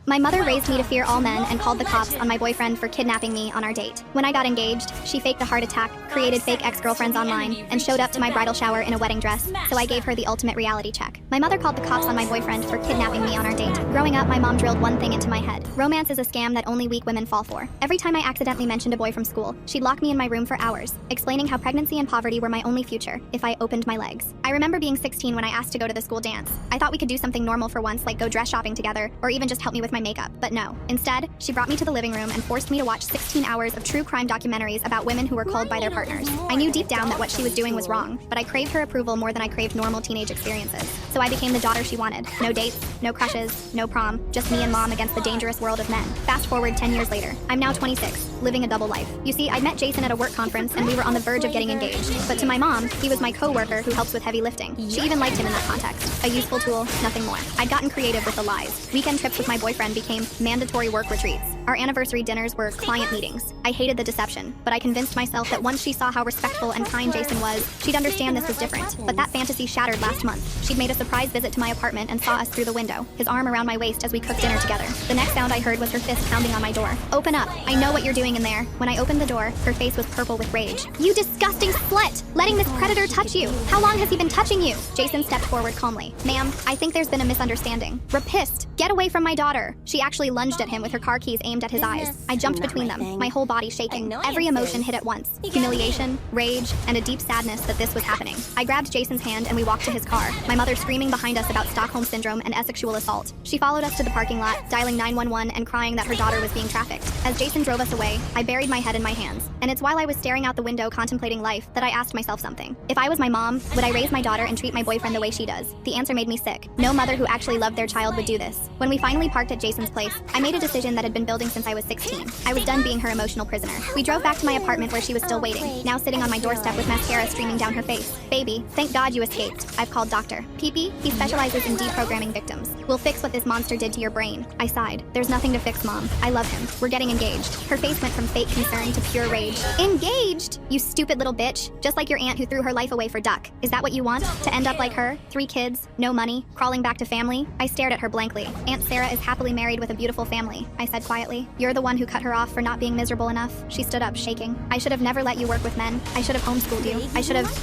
My mother raised me to fear all men and called the cops on my boyfriend for kidnapping me on our date. When I got engaged, she faked a heart attack, created fake ex-girlfriends online, and showed up to my bridal shower in a wedding dress, so I gave her the ultimate reality check. My mother called the cops on my boyfriend for kidnapping me on our date. Growing up, my mom drilled one thing into my head. Romance is a scam that only weak women fall for. Every time I accidentally mentioned a boy from school, she'd lock me in my room for hours, explaining how pregnancy and poverty were my only future if I opened my legs. I remember being 16 when I asked to go to the school dance. I thought we could do something normal for once, like go dress shopping together, or even just help me with my makeup, but no. Instead, she brought me to the living room and forced me to watch 16 hours of true crime documentaries about women who were culled by their partners. I knew deep down that what she was doing was wrong, but I craved her approval more than I craved normal teenage experiences. So I became the daughter she wanted. No dates, no crushes, no prom, just me and mom against the dangerous world of men. Fast forward 10 years later, I'm now 26, living a double life. You see, I met Jason at a work conference and we were on the verge of getting engaged. But to my mom, he was my co-worker who helps with heavy lifting. She even liked him in that context. A useful tool, nothing more. I'd gotten creative with the lies. Weekend trips with my boyfriend became mandatory work retreats. Our anniversary dinners were client meetings. I hated the deception, but I convinced myself that once she saw how respectful and kind Jason was, she'd understand this was different. But that fantasy shattered last month. She'd made a surprise visit to my apartment and saw us through the window, his arm around my waist as we cooked dinner together. The next sound I heard was her fist pounding on my door. Open up. I know what you're doing in there. When I opened the door, her face was purple with rage. You disgusting slut! Letting this predator touch you! How long has he been touching you? Jason stepped forward calmly. Ma'am, I think there's been a misunderstanding. Rapist! Get away from my daughter! She actually lunged at him with her car keys aimed at his eyes. I jumped between them, my whole body shaking. Every emotion hit at once. Humiliation, rage, and a deep sadness that this was happening. I grabbed Jason's hand and we walked to his car, my mother screaming behind us about Stockholm Syndrome and sexual assault. She followed us to the parking lot, dialing 911 and crying that her daughter was being trafficked. As Jason drove us away, I buried my head in my hands. And it's while I was staring out the window contemplating life that I asked myself something. If I was my mom, would I raise my daughter and treat my boyfriend the way she does? The answer made me sick. No mother who actually loved their child would do this. When we finally parked at Jason's place, I made a decision that had been building since I was 16. I was done being her emotional prisoner. We drove back to my apartment where she was still waiting, now sitting on my doorstep with mascara streaming down her face. Baby, thank God you escaped. I've called Dr. Pee-Pee. He specializes in deprogramming victims. We'll fix what this monster did to your brain. I sighed. There's nothing to fix, Mom. I love him. We're getting engaged. Her face went from fake concern to pure rage. Engaged? You stupid little bitch. Just like your aunt who threw her life away for duck. Is that what you want? To end up like her? 3 kids, no money, crawling back to family? I stared at her blankly. Aunt Sarah is happily married with a beautiful family, I said quietly. You're the one who cut her off for not being miserable enough. She stood up, shaking. I should have never let you work with men. I should have homeschooled you.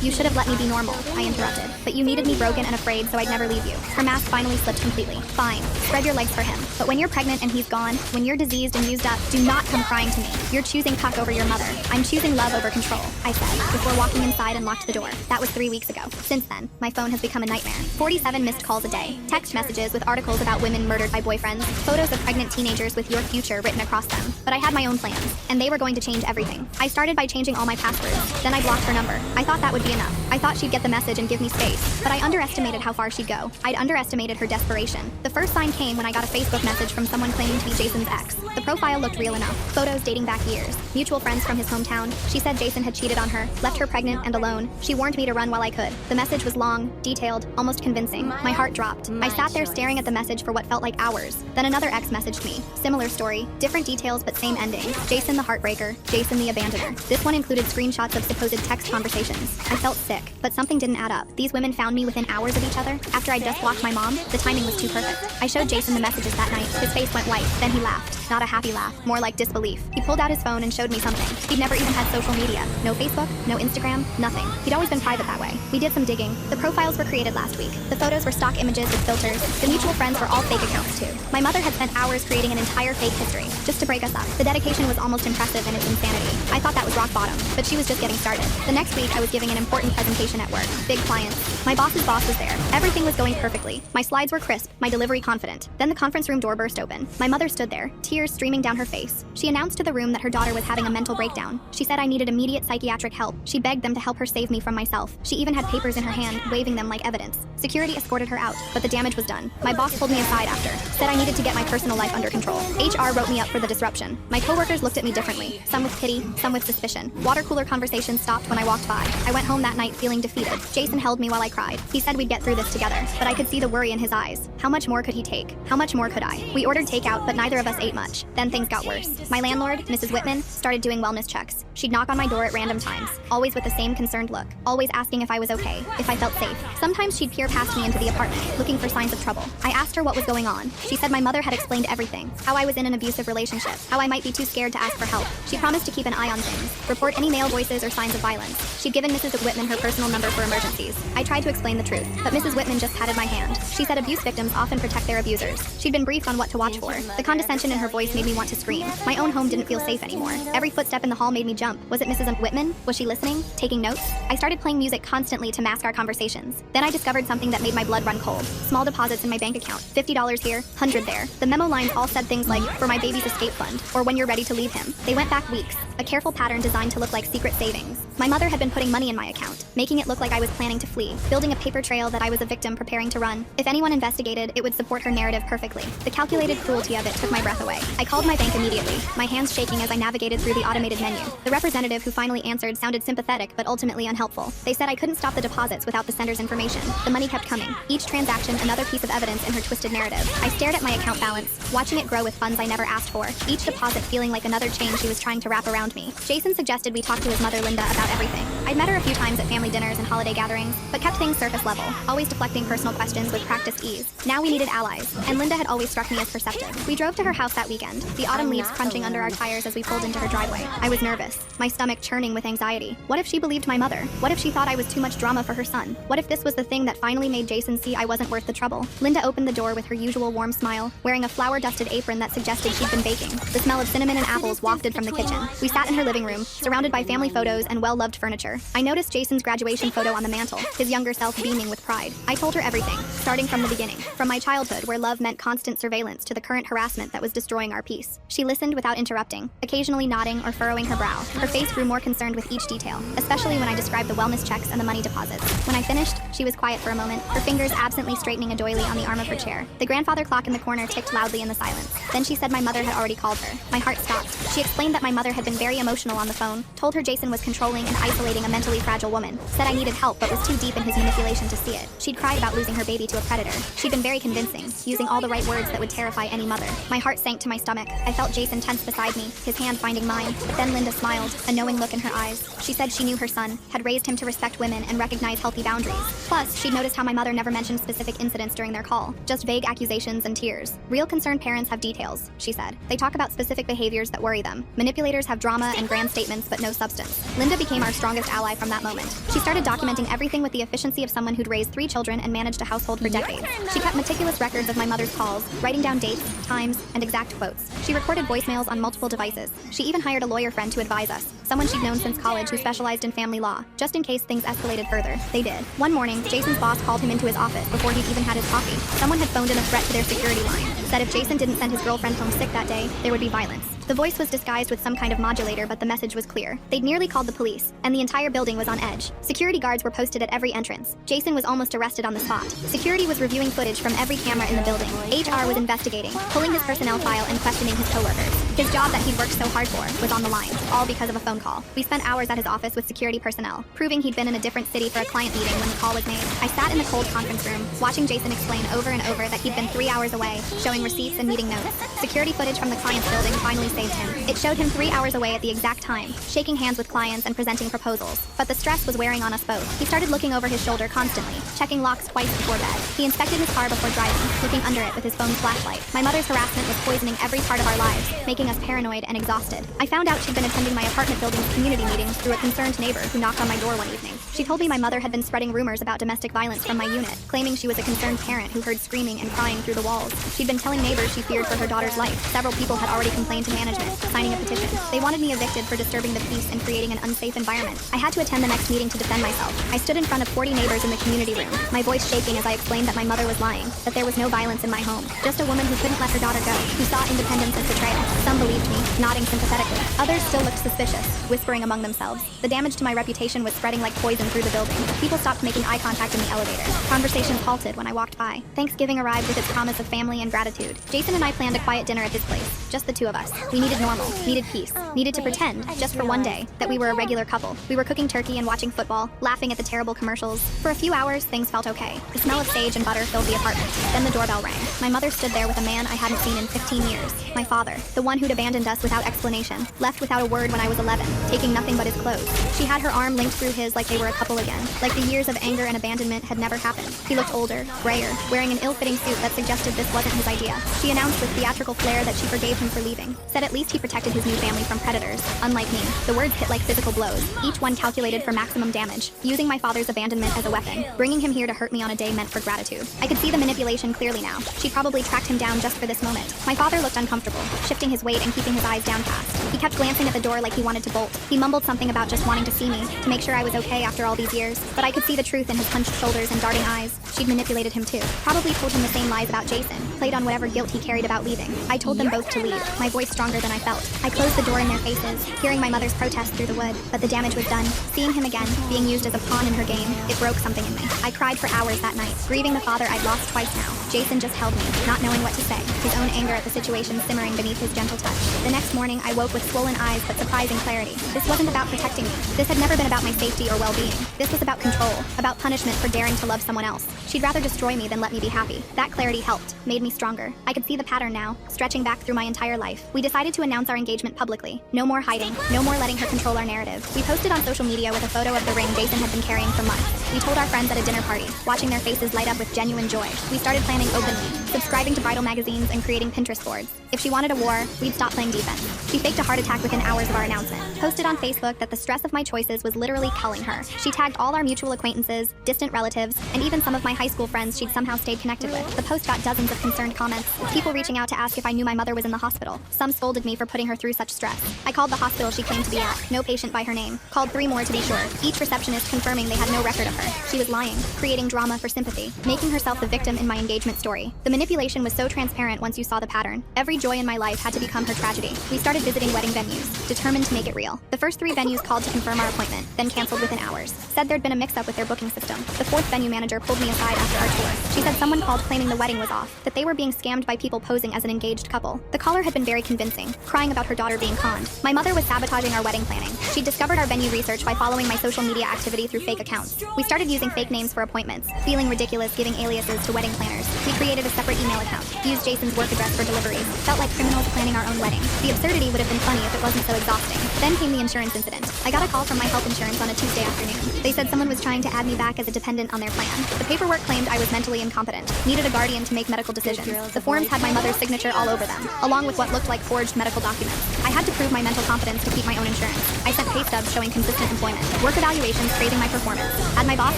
You should have let me be normal, I interrupted. But you needed me broken and afraid so I'd never leave you. Her mask finally slipped completely. Fine, spread your legs for him. But when you're pregnant and he's gone, when you're diseased and used up, do not come crying to me. You're choosing cuck over your mother. I'm choosing love over control, I said, before walking inside and locked the door. That was 3 weeks ago. Since then, my phone has become a nightmare. 47 missed calls a day, text messages with articles about women murdered by boyfriends, photos of pregnant teenagers with your future written across them. But I had my own plans, and they were going to change everything. I started by changing all my passwords, then I blocked her number. I thought that would be enough. I thought she'd get the message and give me space, but I underestimated how far she'd go. I'd underestimated her desperation. The first sign came when I got a Facebook message from someone claiming to be Jason's ex. The profile looked real enough. Photos dating back years. Mutual friends from his hometown. She said Jason had cheated on her, left her pregnant and alone. She warned me to run while I could. The message was long, detailed, almost convincing. My heart dropped. I sat there staring at the message for what felt like hours. Then another ex messaged me. Similar story, different details but same ending. Jason the heartbreaker, Jason the abandoner. This one included screenshots of supposed text conversations. I felt sick, but something didn't add up. These women found me within hours of each other. After I'd just blocked my mom, the timing was too perfect. I showed Jason the messages that night. His face went white, then he laughed. Not a happy laugh, more like disbelief. He pulled out his phone and showed me something. He'd never even had social media. No Facebook, no Instagram, nothing. He'd always been private that way. We did some digging. The profiles were created last week. The photos were stock images with filters. The mutual friends were all fake accounts too. My mother had spent hours creating an entire fake history, just to break us up. The dedication was almost impressive in its insanity. I thought that was rock bottom, but she was just getting started. The next week, I was giving an important presentation at work. Big clients. My boss's boss was there. Everything was going perfectly. My slides were crisp, my delivery confident. Then the conference room door burst open. My mother stood there, tears streaming down her face. She announced to the room that her daughter was having a mental breakdown. She said I needed immediate psychiatric help. She begged them to help her save me from myself. She even had papers in her hand, waving them like evidence. Security escorted her out, but the damage was done. My boss pulled me aside after, said I needed to get my personal life under control. HR wrote me up for the disruption. My coworkers looked at me differently, some with pity, some with suspicion. Water cooler conversations stopped when I walked by. I went home that night feeling defeated. Jason held me while I cried. He said we'd get through this together, but I could see the worry in his eyes. How much more could he take? How much more could I? We ordered takeout, but neither of us ate much. Then things got worse. My landlord, Mrs. Whitman, started doing wellness checks. She'd knock on my door at random times, always with the same concerned look, always asking if I was okay, if I felt safe. Sometimes she'd peer past me into the apartment, looking for signs of trouble. I asked her what was going on. She said my mother mother had explained everything. How I was in an abusive relationship. How I might be too scared to ask for help. She promised to keep an eye on things. Report any male voices or signs of violence. She'd given Mrs. Whitman her personal number for emergencies. I tried to explain the truth, but Mrs. Whitman just patted my hand. She said abuse victims often protect their abusers. She'd been briefed on what to watch for. The condescension in her voice made me want to scream. My own home didn't feel safe anymore. Every footstep in the hall made me jump. Was it Mrs. Whitman? Was she listening? Taking notes? I started playing music constantly to mask our conversations. Then I discovered something that made my blood run cold. Small deposits in my bank account. $50 here, $100 there. The memo lines all said things like, for my baby's escape fund, or when you're ready to leave him. They went back weeks. A careful pattern designed to look like secret savings. My mother had been putting money in my account, making it look like I was planning to flee, building a paper trail that I was a victim preparing to run. If anyone investigated, it would support her narrative perfectly. The calculated cruelty of it took my breath away. I called my bank immediately, my hands shaking as I navigated through the automated menu. The representative who finally answered sounded sympathetic but ultimately unhelpful. They said I couldn't stop the deposits without the sender's information. The money kept coming. Each transaction another piece of evidence in her twisted narrative. I stared at my account balance, watching it grow with funds I never asked for. Each deposit feeling like another chain she was trying to wrap around me. Jason suggested we talk to his mother Linda about everything. I'd met her a few times at family dinners and holiday gatherings, but kept things surface level, always deflecting personal questions with practiced ease. Now we needed allies, and Linda had always struck me as perceptive. We drove to her house that weekend, the autumn leaves crunching under our tires as we pulled into her driveway. I was nervous, my stomach churning with anxiety. What if she believed my mother? What if she thought I was too much drama for her son? What if this was the thing that finally made Jason see I wasn't worth the trouble? Linda opened the door with her usual warm smile, wearing a flour-dusted apron that suggested she'd been baking. The smell of cinnamon and apples wafted from the kitchen. We sat in her living room, surrounded by family photos and well-loved furniture. I noticed Jason's graduation photo on the mantle, his younger self beaming with pride. I told her everything, starting from the beginning. From my childhood, where love meant constant surveillance, to the current harassment that was destroying our peace. She listened without interrupting, occasionally nodding or furrowing her brow. Her face grew more concerned with each detail, especially when I described the wellness checks and the money deposits. When I finished, she was quiet for a moment, her fingers absently straightening a doily on the arm of her chair. The grandfather clock in the corner ticked loudly in the silence. Then she said my mother had already called her. My heart stopped. She explained that my mother had been very emotional on the phone, told her Jason was controlling and isolating a mentally fragile woman, said I needed help but was too deep in his manipulation to see it. She'd cried about losing her baby to a predator. She'd been very convincing, using all the right words that would terrify any mother. My heart sank to my stomach. I felt Jason tense beside me, his hand finding mine, but then Linda smiled, a knowing look in her eyes. She said she knew her son, had raised him to respect women and recognize healthy boundaries. Plus, she'd noticed how my mother never mentioned specific incidents during their call, just vague accusations and tears. Real concerned parents have details, she said. They talk about specific behaviors that worry them. Manipulators have drama and grand statements but no substance. Linda became our strongest ally from that moment. She started documenting everything with the efficiency of someone who'd raised 3 children and managed a household for decades. She kept meticulous records of my mother's calls, writing down dates, times, and exact quotes. She recorded voicemails on multiple devices. She even hired a lawyer friend to advise us, someone she'd known since college who specialized in family law, just in case things escalated further. They did. One morning, Jason's boss called him into his office before he'd even had his coffee. Someone had phoned in a threat to their security line, said if Jason didn't send his girlfriend home sick that day, there would be violence. The voice was disguised with some kind of modulator, but the message was clear. They'd nearly called the police, and the entire building was on edge. Security guards were posted at every entrance. Jason was almost arrested on the spot. Security was reviewing footage from every camera in the building. HR was investigating, pulling his personnel file and questioning his coworkers. His job that he'd worked so hard for was on the line, all because of a phone call. We spent hours at his office with security personnel, proving he'd been in a different city for a client meeting when the call was made. I sat in the cold conference room, watching Jason explain over and over that he'd been 3 hours away, showing receipts and meeting notes. Security footage from the client's building finally saved him. It showed him 3 hours away at the exact time, shaking hands with clients and presenting proposals. But the stress was wearing on us both. He started looking over his shoulder constantly, checking locks twice before bed. He inspected his car before driving, looking under it with his phone's flashlight. My mother's harassment was poisoning every part of our lives, making us paranoid and exhausted. I found out she'd been attending my apartment building's community meetings through a concerned neighbor who knocked on my door one evening. She told me my mother had been spreading rumors about domestic violence from my unit, claiming she was a concerned parent who heard screaming and crying through the walls. She'd been telling neighbors she feared for her daughter's life. Several people had already complained to management, signing a petition. They wanted me evicted for disturbing the peace and creating an unsafe environment. I had to attend the next meeting to defend myself. I stood in front of 40 neighbors in the community room, my voice shaking as I explained that my mother was lying, that there was no violence in my home, just a woman who couldn't let her daughter go, who saw independence as betrayal. Some believed me, nodding sympathetically. Others still looked suspicious, whispering among themselves. The damage to my reputation was spreading like poison through the building. People stopped making eye contact in the elevator. Conversations halted when I walked by. Thanksgiving arrived with its promise of family and gratitude. Jason and I planned a quiet quiet dinner at his place, just the two of us. We needed normal, needed peace, needed to pretend, just for one day, that we were a regular couple. We were cooking turkey and watching football, laughing at the terrible commercials. For a few hours, things felt okay. The smell of sage and butter filled the apartment. Then the doorbell rang. My mother stood there with a man I hadn't seen in 15 years. My father, the one who'd abandoned us without explanation, left without a word when I was 11, taking nothing but his clothes. She had her arm linked through his like they were a couple again, like the years of anger and abandonment had never happened. He looked older, grayer, wearing an ill-fitting suit that suggested this wasn't his idea. She announced with theatrical flair that she forgave him for leaving, said at least he protected his new family from predators. Unlike me, the words hit like physical blows, each one calculated for maximum damage, using my father's abandonment as a weapon. Bringing him here to hurt me on a day meant for gratitude. I could see the manipulation clearly now. She probably tracked him down just for this moment. My father looked uncomfortable, shifting his weight and keeping his eyes downcast. He kept glancing at the door like he wanted to bolt. He mumbled something about just wanting to see me, to make sure I was okay after all these years, but I could see the truth in his hunched shoulders and darting eyes. She'd manipulated him too. Probably told him the same lies about Jason, played on whatever guilt he carried about leaving. I told them both to leave, my voice stronger than I felt. I closed the door in their faces, hearing my mother's protest through the wood, but the damage was done. Seeing him again, being used as a pawn in her game, it broke something in me. I cried for hours that night, grieving the father I'd lost twice now. Jason just held me, not knowing what to say, his own anger at the situation simmering beneath his gentle touch. The next morning, I woke with swollen eyes but surprising clarity. This wasn't about protecting me. This had never been about my safety or well-being. This was about control, about punishment for daring to love someone else. She'd rather destroy me than let me be happy. That clarity helped, made me stronger. I could see the pattern now, stretching back through my entire life. We decided to announce our engagement publicly. No more hiding, no more letting her control our narrative. We posted on social media with a photo of the ring Jason had been carrying for months. We told our friends at a dinner party, watching their faces light up with genuine joy. We started planning openly, subscribing to bridal magazines and creating Pinterest boards. If she wanted a war, we'd stop playing defense. She faked a heart attack within hours of our announcement. Posted on Facebook that the stress of my choices was literally culling her. She tagged all our mutual acquaintances, distant relatives, and even some of my high school friends she'd somehow stayed connected with. The post got dozens of concerned comments, people reaching out to ask if I knew my mother was in the hospital. Some scolded me for putting her through such stress. I called the hospital she claimed to be at, no patient by her name. Called 3 more to be sure, each receptionist confirming they had no record of her. She was lying, creating drama for sympathy, making herself the victim in my engagement story. The manipulation was so transparent once you saw the pattern. Every joy in my life had to become her tragedy. We started visiting wedding venues, determined to make it real. The first 3 venues called to confirm our appointment, then canceled within hours. Said there'd been a mix-up with their booking system. The 4th venue manager pulled me aside after our tour. She said someone called claiming the wedding was off, that they were being scammed by people posing as an engaged couple. The caller had been very convincing, crying about her daughter being conned. My mother was sabotaging our wedding planning. She discovered our venue research by following my social media activity through fake accounts. We started using fake names for appointments, feeling ridiculous giving aliases to wedding planners. We created a separate email account, used Jason's work address for deliveries, felt like criminals planning our own wedding. The absurdity would have been funny if it wasn't so exhausting. Then came the insurance incident. I got a call from my health insurance on a Tuesday afternoon. They said someone was trying to add me back as a dependent on their plan. The paperwork claimed I was mentally incompetent, needed a guardian to make medical decisions. The forms had my mother's signature all over them, along with what looked like forged medical documents. I had to prove my mental competence to keep my own insurance. I sent pay stubs showing consistent employment, work evaluations praising my performance, had my boss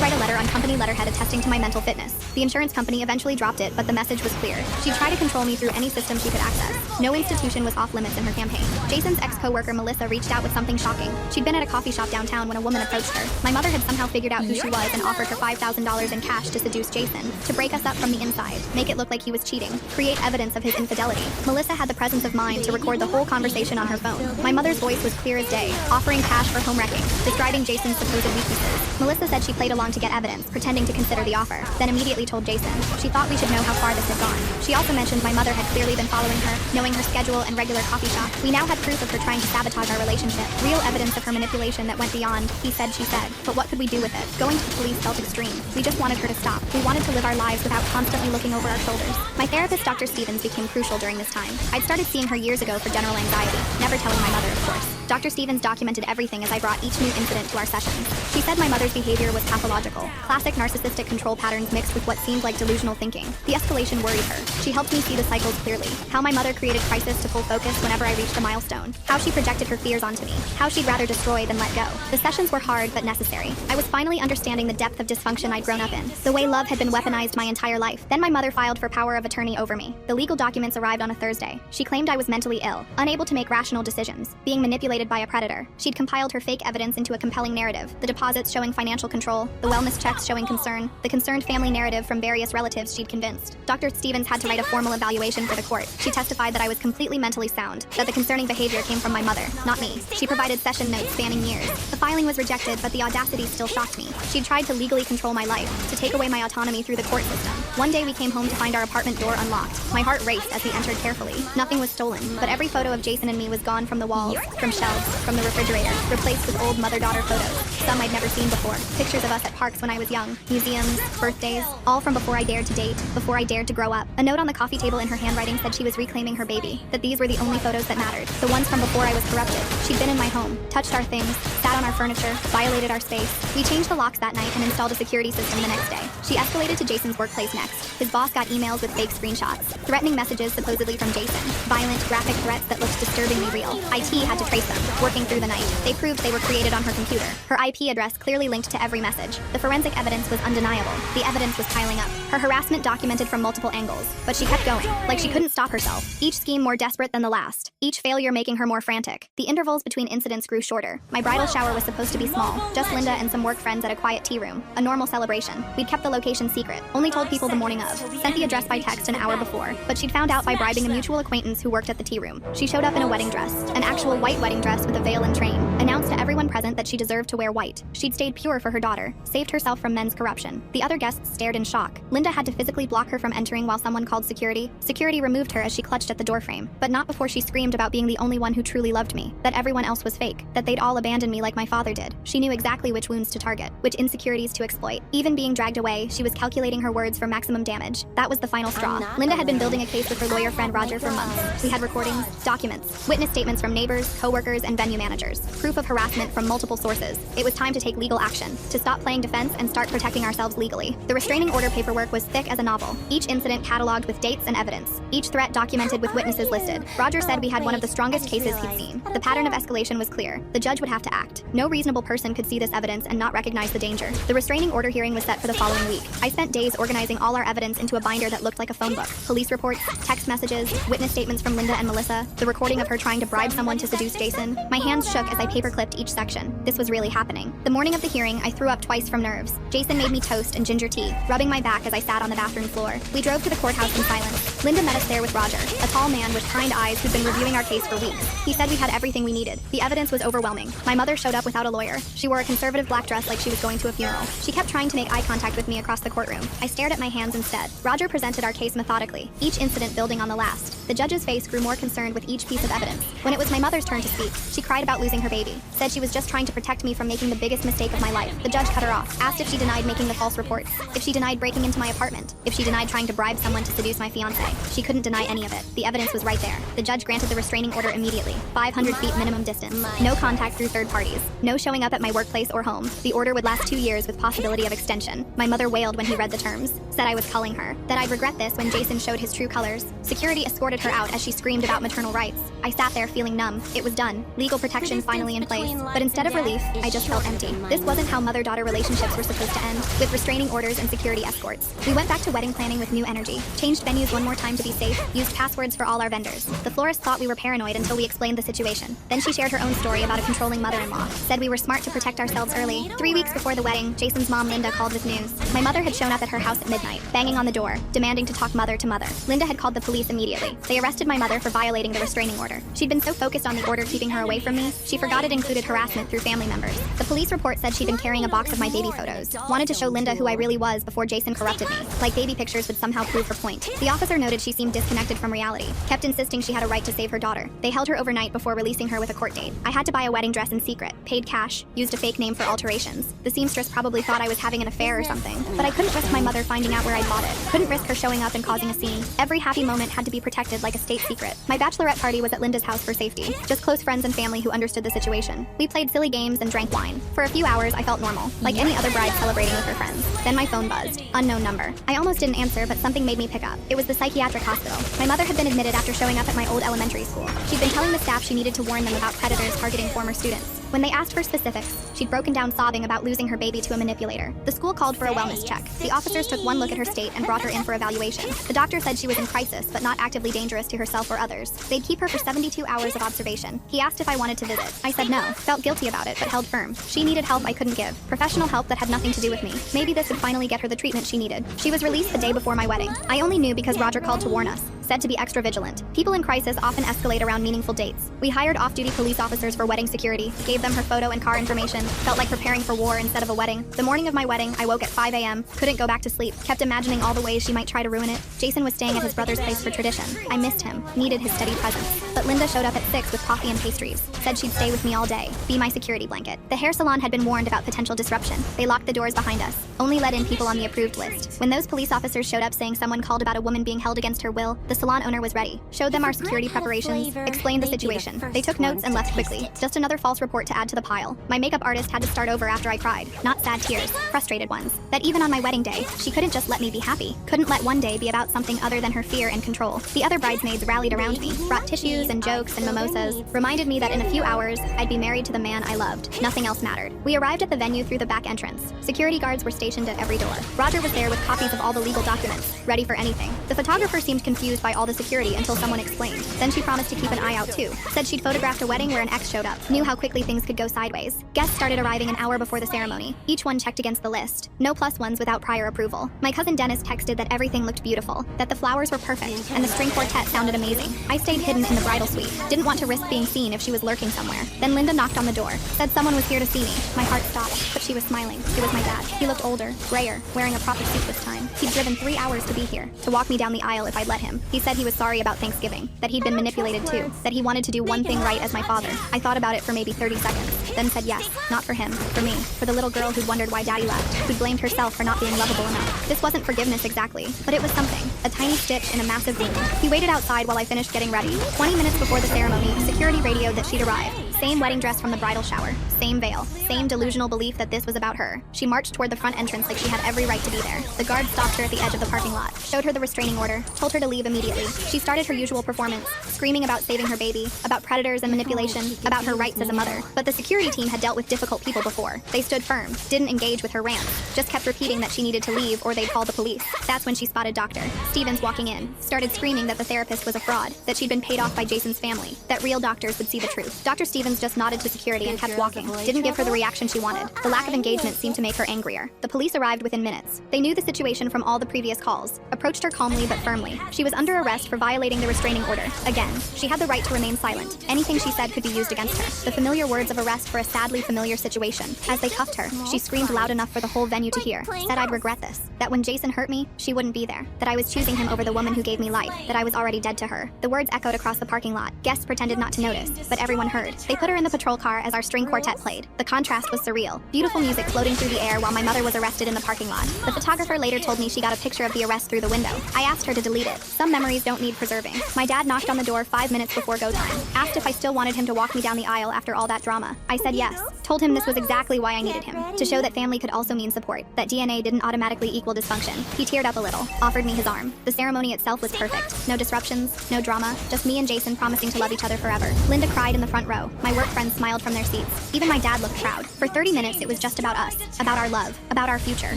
write a letter on company letterhead attesting to my mental fitness. The insurance company eventually dropped it, but the message was clear. She'd try to control me through any system she could access. No institution was off limits in her campaign. Jason's ex-coworker Melissa reached out with something shocking. She'd been at a coffee shop downtown when a woman approached her. My mother had somehow figured out who she was and offered her $5,000 in cash to seduce Jason, to break us up from the inside, make it look like he was cheating, create evidence of his infidelity. Melissa had the presence of mind to record the whole conversation on her phone. My mother's voice was clear as day, offering cash for home wrecking, describing Jason's supposed weaknesses. Melissa said she played along to get evidence, pretending to consider the offer, then immediately told Jason. She thought we should know how far this had gone. She also mentioned my mother had clearly been following her, knowing her schedule and regular coffee shop. We now had proof of her trying to sabotage our relationship, real evidence of her manipulation that went beyond he said, she said. But what could we do with it? Going to the police felt extreme. We just wanted her to stop. We wanted to live our lives without constantly looking over our shoulders. My therapist, Dr. Stevens, became crucial during this time. I'd started seeing her years ago for general anxiety, never telling my mother, of course. Dr. Stevens documented everything as I brought each new incident to our sessions. She said my mother's behavior was pathological, classic narcissistic control patterns mixed with what seemed like delusional thinking. The escalation worried her. She helped me see the cycles clearly. How my mother created crisis to pull focus whenever I reached a milestone. How she projected her fears onto me. How she'd rather destroy than let go. The sessions were hard but necessary. I was finally understanding the depth of dysfunction I'd grown up in. The way love had been weaponized my entire life. Then my mother filed for power of attorney over me. The legal documents arrived on a Thursday. She claimed I was mentally ill, unable to make rational decisions, being manipulated by a predator. She'd compiled her fake evidence into a compelling narrative. The deposits showing financial control, the wellness checks showing concern, the concerned family narrative from various relatives she'd convinced. Dr. Stevens had to write a formal evaluation for the court. She testified that I was completely mentally sound, that the concerning behavior came from my mother, not me. She provided session notes spanning years. The filing was rejected, but the audacity still shocked me. She'd tried to legally control my life, to take away my autonomy through the court system. One day we came home to find our apartment door unlocked. My heart raced as we entered carefully. Nothing was stolen, but every photo of Jason and me was gone from the walls, from shelves, from the refrigerator, replaced with old mother-daughter photos. Some I'd never seen before. Pictures of us at parks when I was young, museums, birthdays, all from before I dared to date, before I dared to grow up. A note on the coffee table in her handwriting said she was reclaiming her baby, that these were the only photos that mattered, the ones from before I was corrupted. She'd been in my home, touched our things, sat on our furniture, violated our space. We changed the locks that night and installed a security system the next day. She escalated to Jason's workplace next. His boss got emails with fake screenshots, threatening messages supposedly from Jason, violent, graphic threats that looked disturbingly real. IT had to trace them, working through the night. They proved they were created on her computer. Her IP address clearly linked to every message. The forensic evidence was undeniable. The evidence was piling up. Her harassment documented from multiple angles, but she kept going, like she couldn't stop herself. Each scheme more desperate than the last. Each failure making her more frantic. The intervals between incidents grew shorter. My bridal shower was supposed to be small, just Linda and some work friends at a quiet tea room. A normal celebration. We'd kept the location secret, only told people the morning of. Sent the address by text an hour before, but she'd found out by bribing a mutual acquaintance who worked at the tea room. She showed up in a wedding dress, an actual white wedding dress with a veil and train, announced to everyone present that she deserved to wear white. She'd stayed pure for her daughter, saved herself from men's corruption. The other guests stared in shock. Linda had to physically block her from entering while someone called security. Security removed her as she clutched at the doorframe, but not before she screamed about being the only one who truly loved me, that everyone else was fake, that they'd all abandoned me like my father did. She knew exactly which wounds to target, which insecurities to exploit. Even being dragged away, she was calculating her words for maximum damage. That was the final straw. Linda had been building a case with her lawyer friend Roger for months. We had recordings, documents, witness statements from neighbors, co-workers, and venue managers. Proof of harassment from multiple sources. It was time to take legal action, to stop playing defense and start protecting ourselves legally. The restraining order paperwork was thick as a novel. Each incident cataloged with dates and evidence. Each threat documented with witnesses listed. Roger said we had one of the strongest cases he'd seen. The pattern of escalation was clear. The judge would have to act. No reasonable person could see this evidence and not recognize the danger. The restraining order hearing was set for the following week. I spent days organizing all our evidence into a binder that looked like a phone book. Police reports, text messages, witness statements from Linda and Melissa, the recording of her trying to bribe someone to seduce Jason. My hands shook as I paperclipped each section. This was really happening. The morning of the hearing, I threw up twice from nerves. Jason made me toast and ginger tea, rubbing my back as I sat on the bathroom floor. We drove to the courthouse in silence. Linda met us there with Roger, a tall man with kind eyes who'd been reviewing our case for weeks. He said we had everything we needed. The evidence was overwhelming. My mother showed up without a lawyer. She wore a conservative black dress like she was going to a funeral. She kept trying to make eye contact with me across the courtroom. I stared at my hands instead. Roger presented our case methodically, each incident building on the last. The judge's face grew more concerned with each piece of evidence. When it was my mother's turn to speak, she cried about losing her baby, said she was just trying to protect me from making the biggest mistake of my life. The judge cut her off, asked if she denied making the false reports, if she denied breaking into my apartment, if she denied trying to bribe someone to seduce my fiancé. She couldn't deny any of it. The evidence was right there. The judge granted the restraining order immediately. 500 feet minimum distance. No contact through third parties. No showing up at my workplace or home. The order would last 2 years with possibility of extension. My mother wailed when he read the terms, said I was culling her, that I'd regret this when Jason showed his true colors. Security escorted her out as she screamed about maternal rights. I sat there feeling numb. It was done. Legal protection finally in place. But instead of relief, I just felt empty. This wasn't how mother-daughter relationships were supposed to end, with restraining orders and security escorts. We went back to wedding planning with new energy, changed venues one more time to be safe, used passwords for all our vendors. The florist thought we were paranoid until we explained the situation. Then she shared her own story about a controlling mother-in-law, said we were smart to protect ourselves early. 3 weeks before the wedding, Jason's mom Linda called with news. My mother had shown up at her house at midnight, banging on the door, demanding to talk mother to mother. Linda had called the police immediately. They arrested my mother for violating the restraining order. She'd been so focused on the order keeping her away from me, she forgot it included harassment through family members. The police report said she'd been carrying a box of my baby photos, wanted to show Linda who I really was before Jason corrupted me, like baby pictures would somehow prove her point. The officer noted she seemed disconnected from reality, kept insisting she had a right to save her daughter. They held her overnight before releasing her with a court date. I had to buy a wedding dress in secret, paid cash, used a fake name for alterations. The seamstress probably thought I was having an affair or something, but I couldn't risk my mother finding out where I bought it. Couldn't risk her showing up and causing a scene. Every happy moment had to be protected like a state secret. My bachelorette party was at Linda's house for safety, just close friends and family who understood the situation. We played silly games and drank wine. For a few hours, I felt normal, like any other bride celebrating with her friends. Then my phone buzzed. Unknown number. I almost didn't answer, but something made me pick up. It was the psychiatric hospital. My mother had been admitted after showing up at my old elementary school. She'd been telling the staff she needed to warn them about predators targeting former students. When they asked for specifics, she'd broken down sobbing about losing her baby to a manipulator. The school called for a wellness check. The officers took one look at her state and brought her in for evaluation. The doctor said she was in crisis, but not actively dangerous to herself or others. They'd keep her for 72 hours of observation. He asked if I wanted to visit. I said no. Felt guilty about it, but held firm. She needed help I couldn't give. Professional help that had nothing to do with me. Maybe this would finally get her the treatment she needed. She was released the day before my wedding. I only knew because Roger called to warn us. said to be extra vigilant. People in crisis often escalate around meaningful dates. We hired off-duty police officers for wedding security, gave them her photo and car information, felt like preparing for war instead of a wedding. The morning of my wedding, I woke at 5 a.m., couldn't go back to sleep, kept imagining all the ways she might try to ruin it. Jason was staying at his brother's place for tradition. I missed him, needed his steady presence. But Linda showed up at 6 with coffee and pastries, said she'd stay with me all day, be my security blanket. The hair salon had been warned about potential disruption. They locked the doors behind us, only let in people on the approved list. When those police officers showed up saying someone called about a woman being held against her will, the salon owner was ready, showed them our security preparations, explained the situation. They took notes and left quickly. Just another false report to add to the pile. My makeup artist had to start over after I cried. Not sad tears, frustrated ones. That even on my wedding day, she couldn't just let me be happy. Couldn't let one day be about something other than her fear and control. The other bridesmaids rallied around me, brought tissues and jokes and mimosas, reminded me that in a few hours, I'd be married to the man I loved. Nothing else mattered. We arrived at the venue through the back entrance. Security guards were stationed at every door. Roger was there with copies of all the legal documents, ready for anything. The photographer seemed confused by all the security until someone explained. Then she promised to keep an eye out too. Said she'd photographed a wedding where an ex showed up. Knew how quickly things could go sideways. Guests started arriving an hour before the ceremony. Each one checked against the list. No plus ones without prior approval. My cousin Dennis texted that everything looked beautiful, that the flowers were perfect, and the string quartet sounded amazing. I stayed hidden in the bridal suite. Didn't want to risk being seen if she was lurking somewhere. Then Linda knocked on the door. Said someone was here to see me. My heart stopped, but she was smiling. It was my dad. He looked older, grayer, wearing a proper suit this time. He'd driven 3 hours to be here, to walk me down the aisle if I'd let him. He said he was sorry about Thanksgiving, that he'd been manipulated too, that he wanted to do one thing right as my father. I thought about it for maybe 30 seconds, then said yes, not for him, for me, for the little girl who'd wondered why daddy left, who'd blamed herself for not being lovable enough. This wasn't forgiveness exactly, but it was something, a tiny stitch in a massive wound. He waited outside while I finished getting ready. 20 minutes before the ceremony, security radioed that she'd arrived. Same wedding dress from the bridal shower, same veil, same delusional belief that this was about her. She marched toward the front entrance like she had every right to be there. The guard stopped her at the edge of the parking lot, showed her the restraining order, told her to leave immediately. She started her usual performance, screaming about saving her baby, about predators and manipulation, about her rights as a mother. But the security team had dealt with difficult people before. They stood firm, didn't engage with her rants, just kept repeating that she needed to leave or they'd call the police. That's when she spotted Dr. Stevens walking in, started screaming that the therapist was a fraud, that she'd been paid off by Jason's family, that real doctors would see the truth. Dr. Stevens just nodded to security and kept walking, didn't give her the reaction she wanted. The lack of engagement seemed to make her angrier. The police arrived within minutes. They knew the situation from all the previous calls, approached her calmly but firmly. She was under arrest for violating the restraining order. Again, she had the right to remain silent. Anything she said could be used against her. The familiar words of arrest for a sadly familiar situation. As they cuffed her, she screamed loud enough for the whole venue to hear. Said I'd regret this. That when Jason hurt me, she wouldn't be there. That I was choosing him over the woman who gave me life. That I was already dead to her. The words echoed across the parking lot. Guests pretended not to notice, but everyone heard. They put her in the patrol car as our string quartet played. The contrast was surreal. Beautiful music floating through the air while my mother was arrested in the parking lot. The photographer later told me she got a picture of the arrest through the window. I asked her to delete it. Some memories don't need preserving. My dad knocked on the door 5 minutes before go time. Asked if I still wanted him to walk me down the aisle after all that drama. I said yes. Told him this was exactly why I needed him. To show that family could also mean support. That DNA didn't automatically equal dysfunction. He teared up a little. Offered me his arm. The ceremony itself was perfect. No disruptions, no drama. Just me and Jason promising to love each other forever. Linda cried in the front row. My work friends smiled from their seats. Even my dad looked proud. For 30 minutes, it was just about us. About our love. About our future.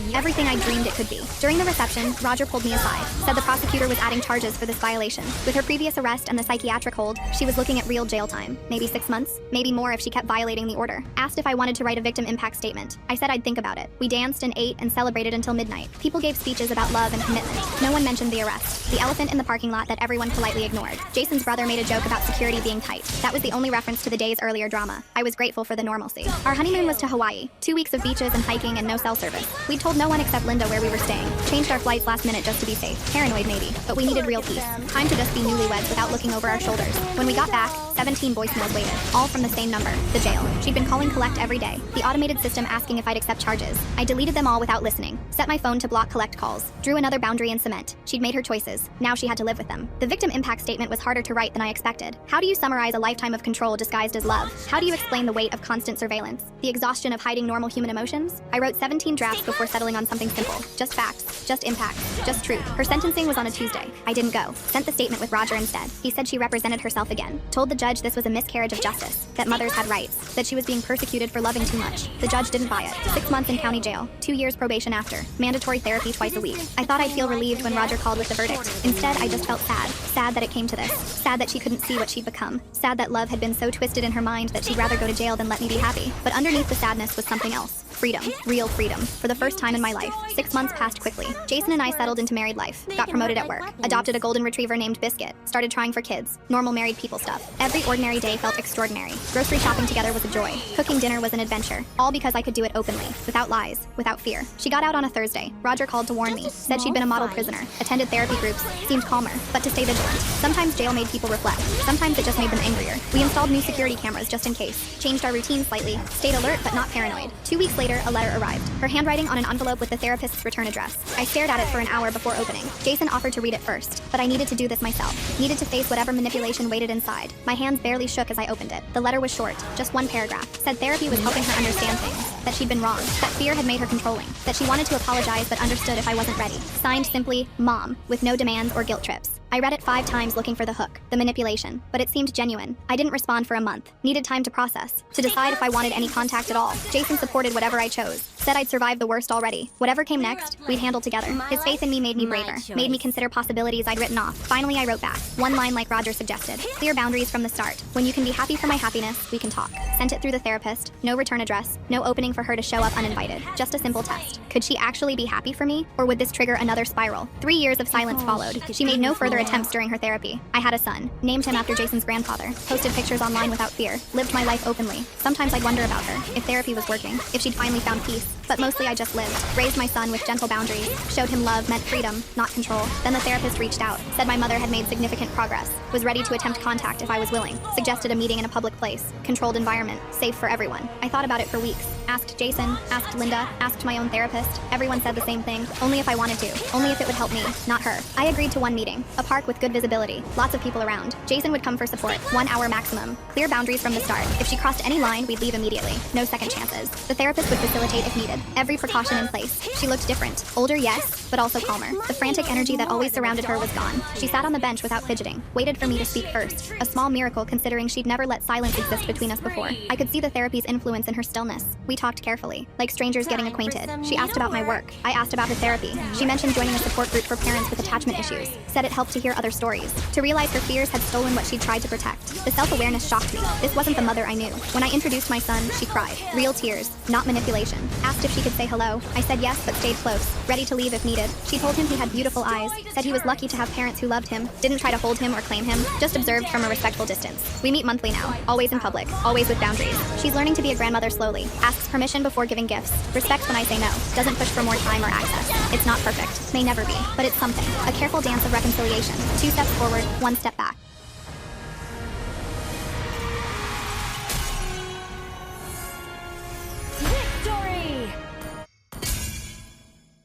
Everything I dreamed it could be. During the reception, Roger pulled me aside. Said the prosecutor was adding charges for this violation. With her previous arrest and the psychiatric hold, she was looking at real jail time. Maybe 6 months, maybe more if she kept violating the order. Asked if I wanted to write a victim impact statement. I said I'd think about it. We danced and ate and celebrated until midnight. People gave speeches about love and commitment. No one mentioned the arrest. The elephant in the parking lot that everyone politely ignored. Jason's brother made a joke about security being tight. That was the only reference to the day's earlier drama. I was grateful for the normalcy. Our honeymoon was to Hawaii. 2 weeks of beaches and hiking and no cell service. We'd told no one except Linda where we were staying. Changed our flights last minute just to be safe. Paranoid maybe, but we needed real peace. Time to just be newlyweds without looking over our shoulders. When we got back, 17 voicemails waited, all from the same number, the jail. She'd been calling collect every day, the automated system asking if I'd accept charges. I deleted them all without listening, set my phone to block collect calls, drew another boundary in cement. She'd made her choices, now she had to live with them. The victim impact statement was harder to write than I expected. How do you summarize a lifetime of control disguised as love? How do you explain the weight of constant surveillance? The exhaustion of hiding normal human emotions? I wrote 17 drafts before settling on something simple. Just facts, just impact, just truth. Her sentencing was on a Tuesday. I didn't go. Sent the statement with Roger instead. He said she represented herself again. Told the judge this was a miscarriage of justice, that mothers had rights, that she was being persecuted for loving too much. The judge didn't buy it. 6 months in county jail, 2 years probation after, mandatory therapy twice a week. I thought I'd feel relieved when Roger called with the verdict. Instead, I just felt sad. Sad that it came to this. Sad that she couldn't see what she'd become. Sad that love had been so twisted in her her mind that she'd rather go to jail than let me be happy. But underneath the sadness was something else. Freedom. Real freedom. For the first time in my life. 6 months passed quickly. Jason and I settled into married life, got promoted at work, adopted a golden retriever named Biscuit, started trying for kids, normal married people stuff. Every ordinary day felt extraordinary. Grocery shopping together was a joy. Cooking dinner was an adventure. All because I could do it openly, without lies, without fear. She got out on a Thursday. Roger called to warn me, said she'd been a model prisoner, attended therapy groups, seemed calmer, but to stay vigilant. Sometimes jail made people reflect. Sometimes it just made them angrier. We installed new security cameras just in case, changed our routine slightly, stayed alert but not paranoid. 2 weeks later, a letter arrived. Her handwriting on an envelope with the therapist's return address. I stared at it for an hour before opening. Jason offered to read it first, but I needed to do this myself. Needed to face whatever manipulation waited inside. My hands barely shook as I opened it. The letter was short, just one paragraph. Said therapy was helping her understand things, that she'd been wrong, that fear had made her controlling, that she wanted to apologize but understood if I wasn't ready. Signed simply, Mom, with no demands or guilt trips. I read it 5 times looking for the hook, the manipulation, but it seemed genuine. I didn't respond for a month. Needed time to process, to decide if I wanted any contact at all. Jason supported whatever I chose. Said I'd survived the worst already. Whatever came next, we'd handle together. His faith in me made me braver, made me consider possibilities I'd written off. Finally, I wrote back. One line like Roger suggested. Clear boundaries from the start. When you can be happy for my happiness, we can talk. Sent it through the therapist. No return address. No opening for her to show up uninvited. Just a simple test. Could she actually be happy for me? Or would this trigger another spiral? 3 years of silence followed. She made no further attempts during her therapy. I had a son. Named him after Jason's grandfather. Posted pictures online without fear. Lived my life openly. Sometimes I'd wonder about her. If therapy was working. If she'd finally found peace. But mostly I just lived. Raised my son with gentle boundaries. Showed him love meant freedom, not control. Then the therapist reached out. Said my mother had made significant progress. Was ready to attempt contact if I was willing. Suggested a meeting in a public place. Controlled environment. Safe for everyone. I thought about it for weeks. Asked Jason. Asked Linda. Asked my own therapist. Everyone said the same thing. Only if I wanted to. Only if it would help me, not her. I agreed to one meeting. A park with good visibility. Lots of people around. Jason would come for support. 1 hour maximum. Clear boundaries from the start. If she crossed any line, we'd leave immediately. No second chances. The therapist would facilitate if needed. Every precaution in place. She looked different. Older, yes, but also calmer. The frantic energy that always surrounded her was gone. She sat on the bench without fidgeting. Waited for me to speak first. A small miracle considering she'd never let silence exist between us before. I could see the therapy's influence in her stillness. We talked carefully, like strangers getting acquainted. She asked about my work. I asked about her therapy. She mentioned joining a support group for parents with attachment issues. Said it helped to hear other stories. To realize her fears had stolen what she'd tried to protect. The self-awareness shocked me. This wasn't the mother I knew. When I introduced my son, she cried. Real tears, not manipulation. Asked if she could say hello. I said yes, but stayed close, ready to leave if needed. She told him he had beautiful eyes, said he was lucky to have parents who loved him, didn't try to hold him or claim him, just observed from a respectful distance. We meet monthly now, always in public, always with boundaries. She's learning to be a grandmother slowly, asks permission before giving gifts, respects when I say no, doesn't push for more time or access. It's not perfect, may never be, but it's something. A careful dance of reconciliation. 2 steps forward, 1 step back.